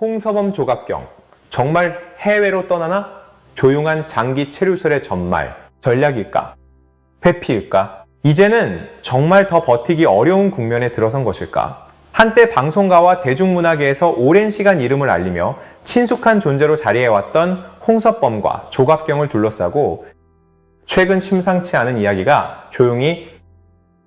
홍서범 조갑경, 정말 해외로 떠나나? 조용한 장기 체류설의 전말, 전략일까? 회피일까? 이제는 정말 더 버티기 어려운 국면에 들어선 것일까? 한때 방송가와 대중문화계에서 오랜 시간 이름을 알리며 친숙한 존재로 자리해왔던 홍서범과 조갑경을 둘러싸고 최근 심상치 않은 이야기가 조용히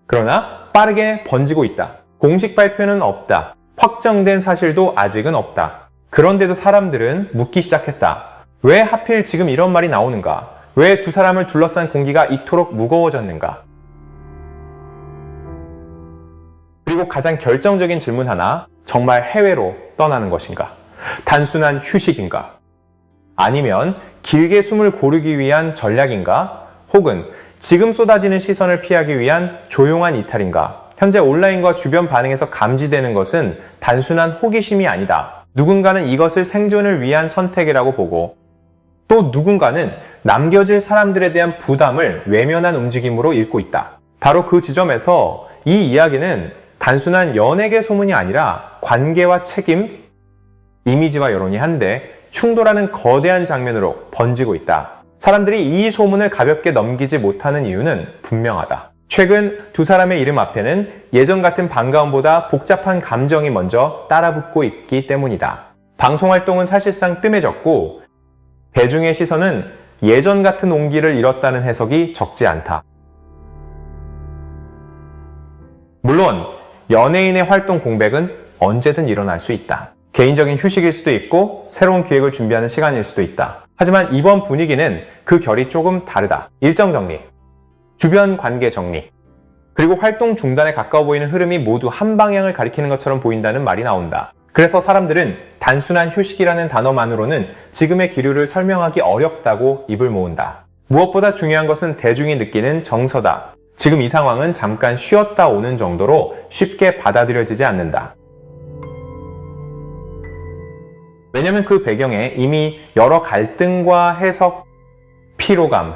그러나 빠르게 번지고 있다. 공식 발표는 없다. 확정된 사실도 아직은 없다. 그런데도 사람들은 묻기 시작했다. 왜 하필 지금 이런 말이 나오는가? 왜 두 사람을 둘러싼 공기가 이토록 무거워졌는가? 그리고 가장 결정적인 질문 하나, 정말 해외로 떠나는 것인가? 단순한 휴식인가? 아니면 길게 숨을 고르기 위한 전략인가? 혹은 지금 쏟아지는 시선을 피하기 위한 조용한 이탈인가? 현재 온라인과 주변 반응에서 감지되는 것은 단순한 호기심이 아니다. 누군가는 이것을 생존을 위한 선택이라고 보고 또 누군가는 남겨질 사람들에 대한 부담을 외면한 움직임으로 읽고 있다. 바로 그 지점에서 이 이야기는 단순한 연예계 소문이 아니라 관계와 책임, 이미지와 여론이 한데 충돌하는 거대한 장면으로 번지고 있다. 사람들이 이 소문을 가볍게 넘기지 못하는 이유는 분명하다. 최근 두 사람의 이름 앞에는 예전 같은 반가움보다 복잡한 감정이 먼저 따라붙고 있기 때문이다. 방송 활동은 사실상 뜸해졌고 대중의 시선은 예전 같은 온기를 잃었다는 해석이 적지 않다. 물론 연예인의 활동 공백은 언제든 일어날 수 있다. 개인적인 휴식일 수도 있고 새로운 기획을 준비하는 시간일 수도 있다. 하지만 이번 분위기는 그 결이 조금 다르다. 일정 정리, 주변 관계 정리, 그리고 활동 중단에 가까워 보이는 흐름이 모두 한 방향을 가리키는 것처럼 보인다는 말이 나온다. 그래서 사람들은 단순한 휴식이라는 단어만으로는 지금의 기류를 설명하기 어렵다고 입을 모은다. 무엇보다 중요한 것은 대중이 느끼는 정서다. 지금 이 상황은 잠깐 쉬었다 오는 정도로 쉽게 받아들여지지 않는다. 왜냐면 그 배경에 이미 여러 갈등과 해석, 피로감,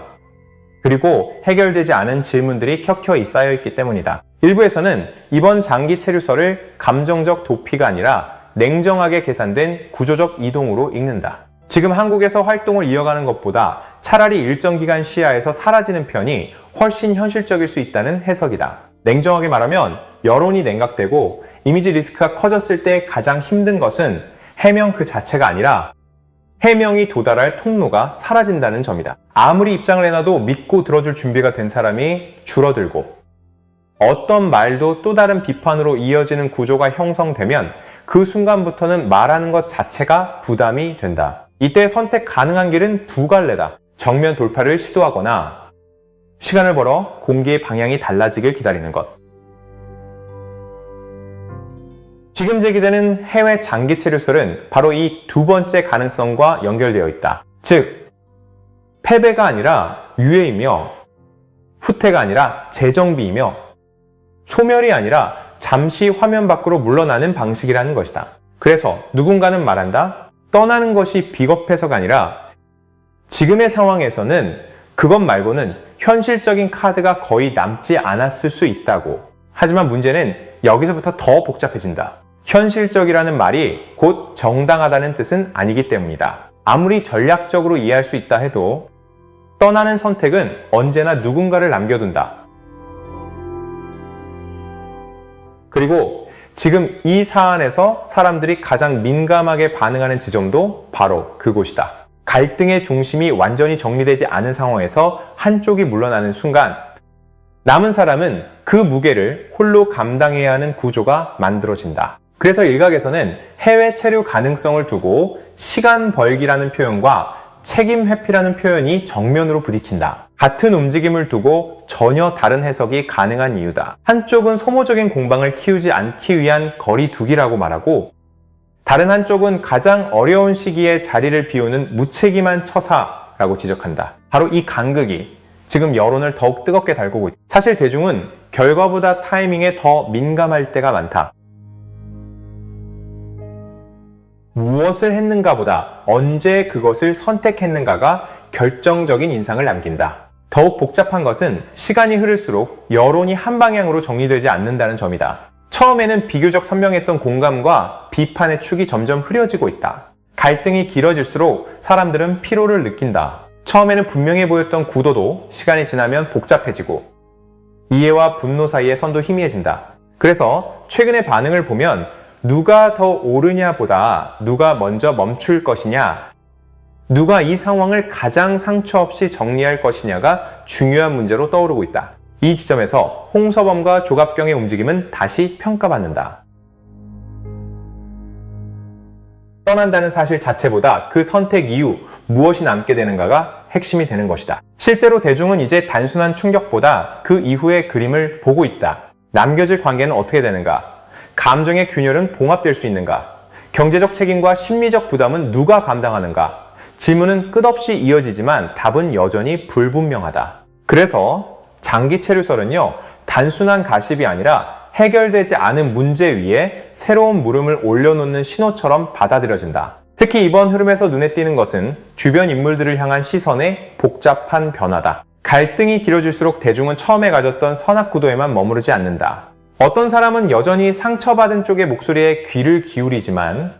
그리고 해결되지 않은 질문들이 켜켜이 쌓여있기 때문이다. 일부에서는 이번 장기 체류설을 감정적 도피가 아니라 냉정하게 계산된 구조적 이동으로 읽는다. 지금 한국에서 활동을 이어가는 것보다 차라리 일정 기간 시야에서 사라지는 편이 훨씬 현실적일 수 있다는 해석이다. 냉정하게 말하면 여론이 냉각되고 이미지 리스크가 커졌을 때 가장 힘든 것은 해명 그 자체가 아니라 해명이 도달할 통로가 사라진다는 점이다. 아무리 입장을 내놔도 믿고 들어줄 준비가 된 사람이 줄어들고 어떤 말도 또 다른 비판으로 이어지는 구조가 형성되면 그 순간부터는 말하는 것 자체가 부담이 된다. 이때 선택 가능한 길은 두 갈래다. 정면 돌파를 시도하거나 시간을 벌어 공기의 방향이 달라지길 기다리는 것. 지금 제기되는 해외 장기 체류설은 바로 이 두 번째 가능성과 연결되어 있다. 즉, 패배가 아니라 유예이며 후퇴가 아니라 재정비이며 소멸이 아니라 잠시 화면 밖으로 물러나는 방식이라는 것이다. 그래서 누군가는 말한다. 떠나는 것이 비겁해서가 아니라 지금의 상황에서는 그것 말고는 현실적인 카드가 거의 남지 않았을 수 있다고. 하지만 문제는 여기서부터 더 복잡해진다. 현실적이라는 말이 곧 정당하다는 뜻은 아니기 때문이다. 아무리 전략적으로 이해할 수 있다 해도 떠나는 선택은 언제나 누군가를 남겨둔다. 그리고 지금 이 사안에서 사람들이 가장 민감하게 반응하는 지점도 바로 그곳이다. 갈등의 중심이 완전히 정리되지 않은 상황에서 한쪽이 물러나는 순간 남은 사람은 그 무게를 홀로 감당해야 하는 구조가 만들어진다. 그래서 일각에서는 해외 체류 가능성을 두고 시간 벌기라는 표현과 책임 회피라는 표현이 정면으로 부딪힌다. 같은 움직임을 두고 전혀 다른 해석이 가능한 이유다. 한쪽은 소모적인 공방을 키우지 않기 위한 거리 두기라고 말하고 다른 한쪽은 가장 어려운 시기에 자리를 비우는 무책임한 처사라고 지적한다. 바로 이 간극이 지금 여론을 더욱 뜨겁게 달구고 있다. 사실 대중은 결과보다 타이밍에 더 민감할 때가 많다. 무엇을 했는가보다 언제 그것을 선택했는가가 결정적인 인상을 남긴다. 더욱 복잡한 것은 시간이 흐를수록 여론이 한 방향으로 정리되지 않는다는 점이다. 처음에는 비교적 선명했던 공감과 비판의 축이 점점 흐려지고 있다. 갈등이 길어질수록 사람들은 피로를 느낀다. 처음에는 분명해 보였던 구도도 시간이 지나면 복잡해지고 이해와 분노 사이의 선도 희미해진다. 그래서 최근의 반응을 보면 누가 더 옳으냐보다 누가 먼저 멈출 것이냐, 누가 이 상황을 가장 상처 없이 정리할 것이냐가 중요한 문제로 떠오르고 있다. 이 지점에서 홍서범과 조갑경의 움직임은 다시 평가받는다. 떠난다는 사실 자체보다 그 선택 이후 무엇이 남게 되는가가 핵심이 되는 것이다. 실제로 대중은 이제 단순한 충격보다 그 이후의 그림을 보고 있다. 남겨질 관계는 어떻게 되는가? 감정의 균열은 봉합될 수 있는가? 경제적 책임과 심리적 부담은 누가 감당하는가? 질문은 끝없이 이어지지만 답은 여전히 불분명하다. 그래서 장기 체류설은요, 단순한 가십이 아니라 해결되지 않은 문제 위에 새로운 물음을 올려놓는 신호처럼 받아들여진다. 특히 이번 흐름에서 눈에 띄는 것은 주변 인물들을 향한 시선의 복잡한 변화다. 갈등이 길어질수록 대중은 처음에 가졌던 선악구도에만 머무르지 않는다. 어떤 사람은 여전히 상처받은 쪽의 목소리에 귀를 기울이지만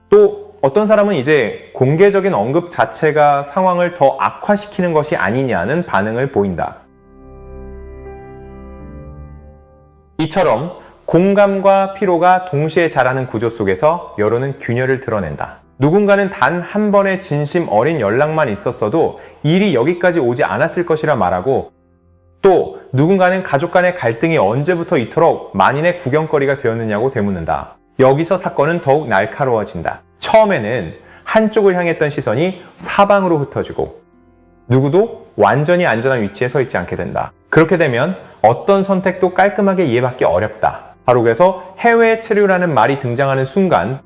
또 어떤 사람은 이제 공개적인 언급 자체가 상황을 더 악화시키는 것이 아니냐는 반응을 보인다. 이처럼 공감과 피로가 동시에 자라는 구조 속에서 여론은 균열을 드러낸다. 누군가는 단 한 번의 진심 어린 연락만 있었어도 일이 여기까지 오지 않았을 것이라 말하고, 또 누군가는 가족 간의 갈등이 언제부터 이토록 만인의 구경거리가 되었느냐고 되묻는다. 여기서 사건은 더욱 날카로워진다. 처음에는 한쪽을 향했던 시선이 사방으로 흩어지고 누구도 완전히 안전한 위치에 서 있지 않게 된다. 그렇게 되면 어떤 선택도 깔끔하게 이해받기 어렵다. 바로 그래서 해외 체류라는 말이 등장하는 순간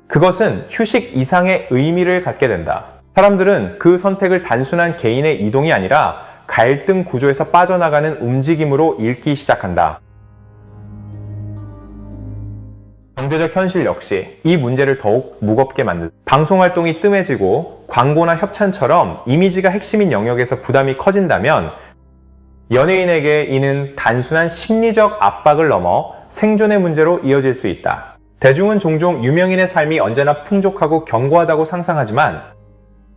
그것은 휴식 이상의 의미를 갖게 된다. 사람들은 그 선택을 단순한 개인의 이동이 아니라 갈등 구조에서 빠져나가는 움직임으로 읽기 시작한다. 경제적 현실 역시 이 문제를 더욱 무겁게 만든다. 방송활동이 뜸해지고 광고나 협찬처럼 이미지가 핵심인 영역에서 부담이 커진다면 연예인에게 이는 단순한 심리적 압박을 넘어 생존의 문제로 이어질 수 있다. 대중은 종종 유명인의 삶이 언제나 풍족하고 견고하다고 상상하지만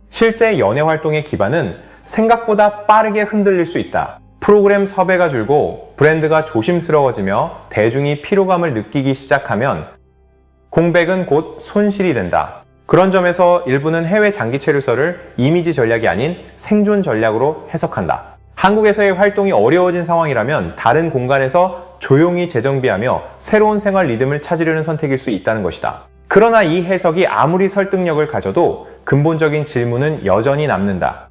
실제 연예 활동의 기반은 생각보다 빠르게 흔들릴 수 있다. 프로그램 섭외가 줄고 브랜드가 조심스러워지며 대중이 피로감을 느끼기 시작하면 공백은 곧 손실이 된다. 그런 점에서 일부는 해외 장기 체류설을 이미지 전략이 아닌 생존 전략으로 해석한다. 한국에서의 활동이 어려워진 상황이라면 다른 공간에서 조용히 재정비하며 새로운 생활 리듬을 찾으려는 선택일 수 있다는 것이다. 그러나 이 해석이 아무리 설득력을 가져도 근본적인 질문은 여전히 남는다.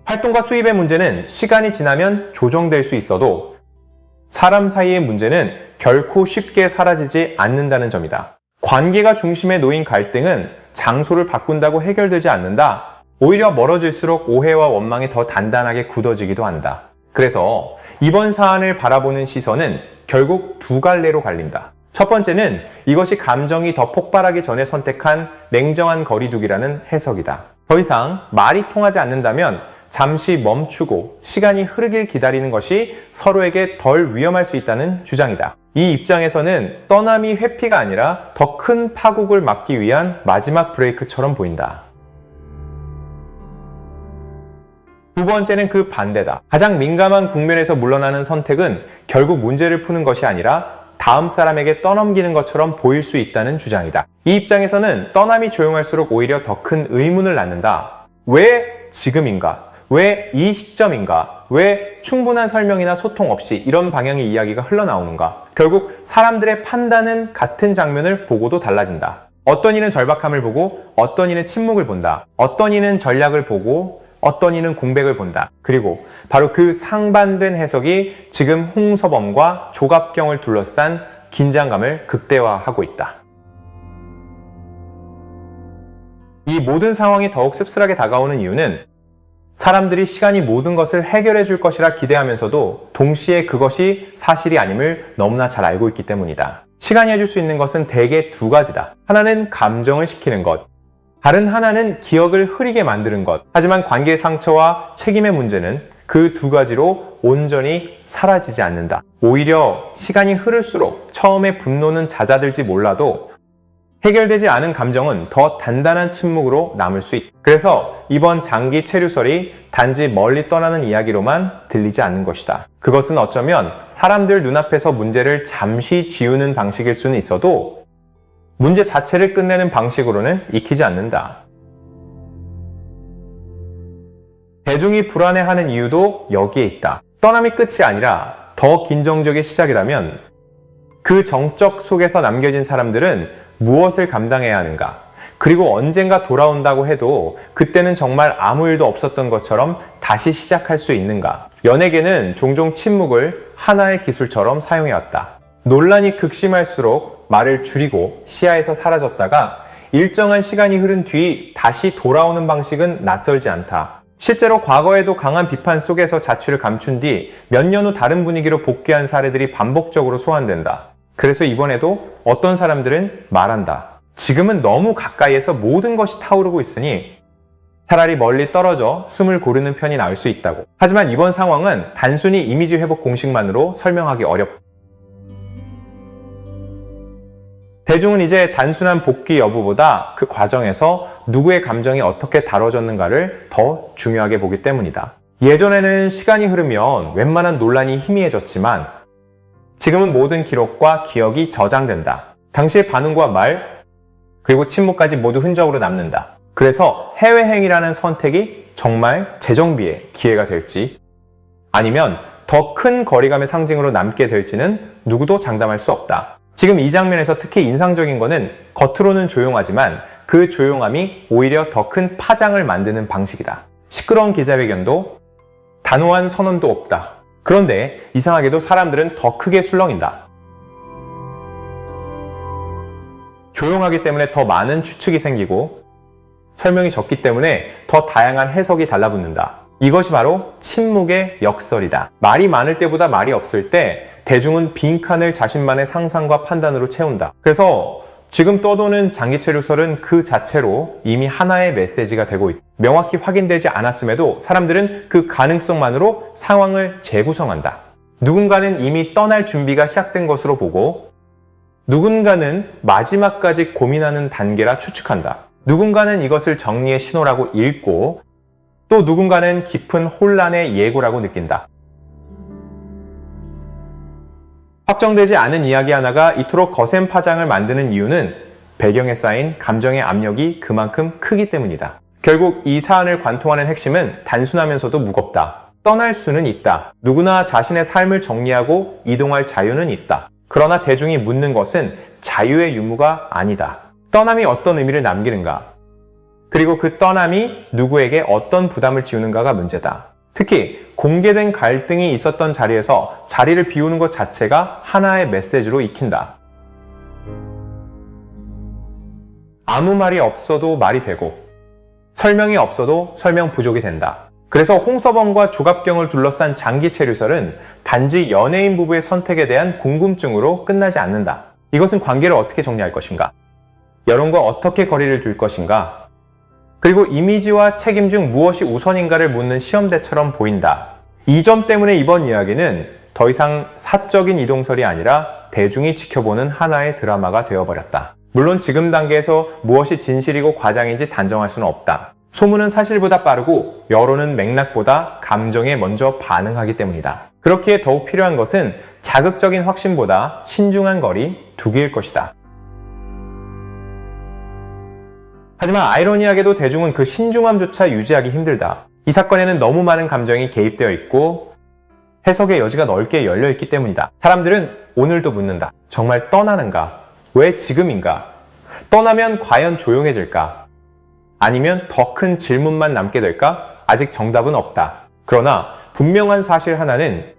활동과 수입의 문제는 시간이 지나면 조정될 수 있어도 사람 사이의 문제는 결코 쉽게 사라지지 않는다는 점이다. 관계가 중심에 놓인 갈등은 장소를 바꾼다고 해결되지 않는다. 오히려 멀어질수록 오해와 원망이 더 단단하게 굳어지기도 한다. 그래서 이번 사안을 바라보는 시선은 결국 두 갈래로 갈린다. 첫 번째는 이것이 감정이 더 폭발하기 전에 선택한 냉정한 거리두기라는 해석이다. 더 이상 말이 통하지 않는다면 잠시 멈추고 시간이 흐르길 기다리는 것이 서로에게 덜 위험할 수 있다는 주장이다. 이 입장에서는 떠남이 회피가 아니라 더 큰 파국을 막기 위한 마지막 브레이크처럼 보인다. 두 번째는 그 반대다. 가장 민감한 국면에서 물러나는 선택은 결국 문제를 푸는 것이 아니라 다음 사람에게 떠넘기는 것처럼 보일 수 있다는 주장이다. 이 입장에서는 떠남이 조용할수록 오히려 더 큰 의문을 낳는다. 왜 지금인가? 왜 이 시점인가? 왜 충분한 설명이나 소통 없이 이런 방향의 이야기가 흘러나오는가? 결국 사람들의 판단은 같은 장면을 보고도 달라진다. 어떤 이는 절박함을 보고 어떤 이는 침묵을 본다. 어떤 이는 전략을 보고 어떤 이는 공백을 본다. 그리고 바로 그 상반된 해석이 지금 홍서범과 조갑경을 둘러싼 긴장감을 극대화하고 있다. 이 모든 상황이 더욱 씁쓸하게 다가오는 이유는 사람들이 시간이 모든 것을 해결해 줄 것이라 기대하면서도 동시에 그것이 사실이 아님을 너무나 잘 알고 있기 때문이다. 시간이 해줄 수 있는 것은 대개 두 가지다. 하나는 감정을 식히는 것, 다른 하나는 기억을 흐리게 만드는 것. 하지만 관계의 상처와 책임의 문제는 그 두 가지로 온전히 사라지지 않는다. 오히려 시간이 흐를수록 처음에 분노는 잦아들지 몰라도 해결되지 않은 감정은 더 단단한 침묵으로 남을 수 있다. 그래서 이번 장기 체류설이 단지 멀리 떠나는 이야기로만 들리지 않는 것이다. 그것은 어쩌면 사람들 눈앞에서 문제를 잠시 지우는 방식일 수는 있어도 문제 자체를 끝내는 방식으로는 익히지 않는다. 대중이 불안해하는 이유도 여기에 있다. 떠남이 끝이 아니라 더 긴 정적의 시작이라면 그 정적 속에서 남겨진 사람들은 무엇을 감당해야 하는가? 그리고 언젠가 돌아온다고 해도 그때는 정말 아무 일도 없었던 것처럼 다시 시작할 수 있는가? 연예계는 종종 침묵을 하나의 기술처럼 사용해왔다. 논란이 극심할수록 말을 줄이고 시야에서 사라졌다가 일정한 시간이 흐른 뒤 다시 돌아오는 방식은 낯설지 않다. 실제로 과거에도 강한 비판 속에서 자취를 감춘 뒤 몇 년 후 다른 분위기로 복귀한 사례들이 반복적으로 소환된다. 그래서 이번에도 어떤 사람들은 말한다. 지금은 너무 가까이에서 모든 것이 타오르고 있으니 차라리 멀리 떨어져 숨을 고르는 편이 나을 수 있다고. 하지만 이번 상황은 단순히 이미지 회복 공식만으로 설명하기 어렵다. 대중은 이제 단순한 복귀 여부보다 그 과정에서 누구의 감정이 어떻게 다뤄졌는가를 더 중요하게 보기 때문이다. 예전에는 시간이 흐르면 웬만한 논란이 희미해졌지만 지금은 모든 기록과 기억이 저장된다. 당시의 반응과 말, 그리고 침묵까지 모두 흔적으로 남는다. 그래서 해외행이라는 선택이 정말 재정비의 기회가 될지 아니면 더 큰 거리감의 상징으로 남게 될지는 누구도 장담할 수 없다. 지금 이 장면에서 특히 인상적인 거는 겉으로는 조용하지만 그 조용함이 오히려 더 큰 파장을 만드는 방식이다. 시끄러운 기자회견도 단호한 선언도 없다. 그런데 이상하게도 사람들은 더 크게 술렁인다. 조용하기 때문에 더 많은 추측이 생기고 설명이 적기 때문에 더 다양한 해석이 달라붙는다. 이것이 바로 침묵의 역설이다. 말이 많을 때보다 말이 없을 때 대중은 빈칸을 자신만의 상상과 판단으로 채운다. 그래서 지금 떠도는 장기체류설은 그 자체로 이미 하나의 메시지가 되고 있다. 명확히 확인되지 않았음에도 사람들은 그 가능성만으로 상황을 재구성한다. 누군가는 이미 떠날 준비가 시작된 것으로 보고 누군가는 마지막까지 고민하는 단계라 추측한다. 누군가는 이것을 정리의 신호라고 읽고 또 누군가는 깊은 혼란의 예고라고 느낀다. 확정되지 않은 이야기 하나가 이토록 거센 파장을 만드는 이유는 배경에 쌓인 감정의 압력이 그만큼 크기 때문이다. 결국 이 사안을 관통하는 핵심은 단순하면서도 무겁다. 떠날 수는 있다. 누구나 자신의 삶을 정리하고 이동할 자유는 있다. 그러나 대중이 묻는 것은 자유의 유무가 아니다. 떠남이 어떤 의미를 남기는가? 그리고 그 떠남이 누구에게 어떤 부담을 지우는가가 문제다. 특히 공개된 갈등이 있었던 자리에서 자리를 비우는 것 자체가 하나의 메시지로 익힌다. 아무 말이 없어도 말이 되고 설명이 없어도 설명 부족이 된다. 그래서 홍서범과 조갑경을 둘러싼 장기 체류설은 단지 연예인 부부의 선택에 대한 궁금증으로 끝나지 않는다. 이것은 관계를 어떻게 정리할 것인가? 여론과 어떻게 거리를 둘 것인가? 그리고 이미지와 책임 중 무엇이 우선인가를 묻는 시험대처럼 보인다. 이 점 때문에 이번 이야기는 더 이상 사적인 이동설이 아니라 대중이 지켜보는 하나의 드라마가 되어버렸다. 물론 지금 단계에서 무엇이 진실이고 과장인지 단정할 수는 없다. 소문은 사실보다 빠르고 여론은 맥락보다 감정에 먼저 반응하기 때문이다. 그렇기에 더욱 필요한 것은 자극적인 확신보다 신중한 거리 두기일 것이다. 하지만 아이러니하게도 대중은 그 신중함조차 유지하기 힘들다. 이 사건에는 너무 많은 감정이 개입되어 있고 해석의 여지가 넓게 열려있기 때문이다. 사람들은 오늘도 묻는다. 정말 떠나는가? 왜 지금인가? 떠나면 과연 조용해질까? 아니면 더 큰 질문만 남게 될까? 아직 정답은 없다. 그러나 분명한 사실 하나는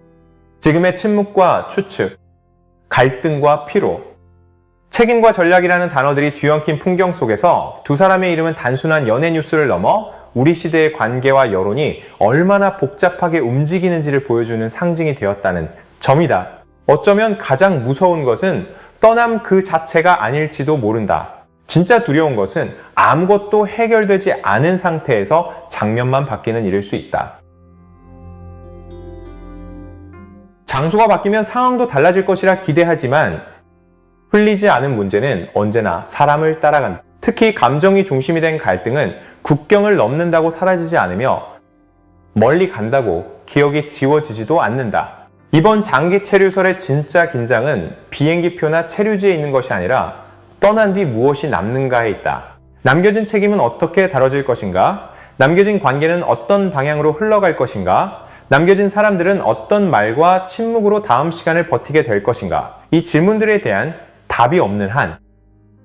지금의 침묵과 추측, 갈등과 피로, 책임과 전략이라는 단어들이 뒤엉킨 풍경 속에서 두 사람의 이름은 단순한 연예 뉴스를 넘어 우리 시대의 관계와 여론이 얼마나 복잡하게 움직이는지를 보여주는 상징이 되었다는 점이다. 어쩌면 가장 무서운 것은 떠남 그 자체가 아닐지도 모른다. 진짜 두려운 것은 아무것도 해결되지 않은 상태에서 장면만 바뀌는 일일 수 있다. 장소가 바뀌면 상황도 달라질 것이라 기대하지만 풀리지 않은 문제는 언제나 사람을 따라간다. 특히 감정이 중심이 된 갈등은 국경을 넘는다고 사라지지 않으며 멀리 간다고 기억이 지워지지도 않는다. 이번 장기 체류설의 진짜 긴장은 비행기표나 체류지에 있는 것이 아니라 떠난 뒤 무엇이 남는가에 있다. 남겨진 책임은 어떻게 다뤄질 것인가? 남겨진 관계는 어떤 방향으로 흘러갈 것인가? 남겨진 사람들은 어떤 말과 침묵으로 다음 시간을 버티게 될 것인가? 이 질문들에 대한 답이 없는 한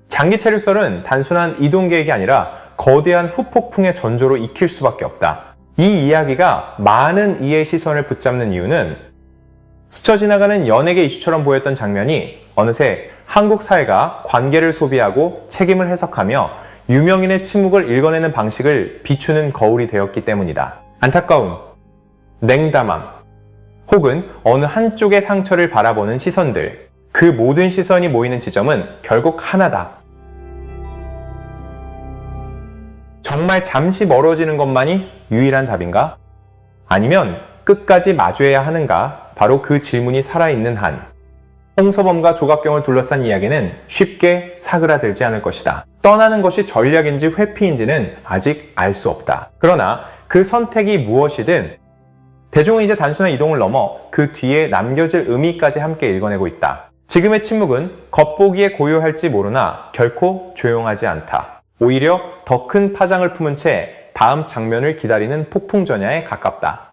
장기 체류설은 단순한 이동 계획이 아니라 거대한 후폭풍의 전조로 익힐 수밖에 없다. 이 이야기가 많은 이의 시선을 붙잡는 이유는 스쳐 지나가는 연예계 이슈처럼 보였던 장면이 어느새 한국 사회가 관계를 소비하고 책임을 해석하며 유명인의 침묵을 읽어내는 방식을 비추는 거울이 되었기 때문이다. 안타까움, 냉담함, 혹은 어느 한쪽의 상처를 바라보는 시선들, 그 모든 시선이 모이는 지점은 결국 하나다. 정말 잠시 멀어지는 것만이 유일한 답인가? 아니면 끝까지 마주해야 하는가? 바로 그 질문이 살아있는 한 홍서범과 조갑경을 둘러싼 이야기는 쉽게 사그라들지 않을 것이다. 떠나는 것이 전략인지 회피인지는 아직 알 수 없다. 그러나 그 선택이 무엇이든 대중은 이제 단순한 이동을 넘어 그 뒤에 남겨질 의미까지 함께 읽어내고 있다. 지금의 침묵은 겉보기에 고요할지 모르나 결코 조용하지 않다. 오히려 더 큰 파장을 품은 채 다음 장면을 기다리는 폭풍전야에 가깝다.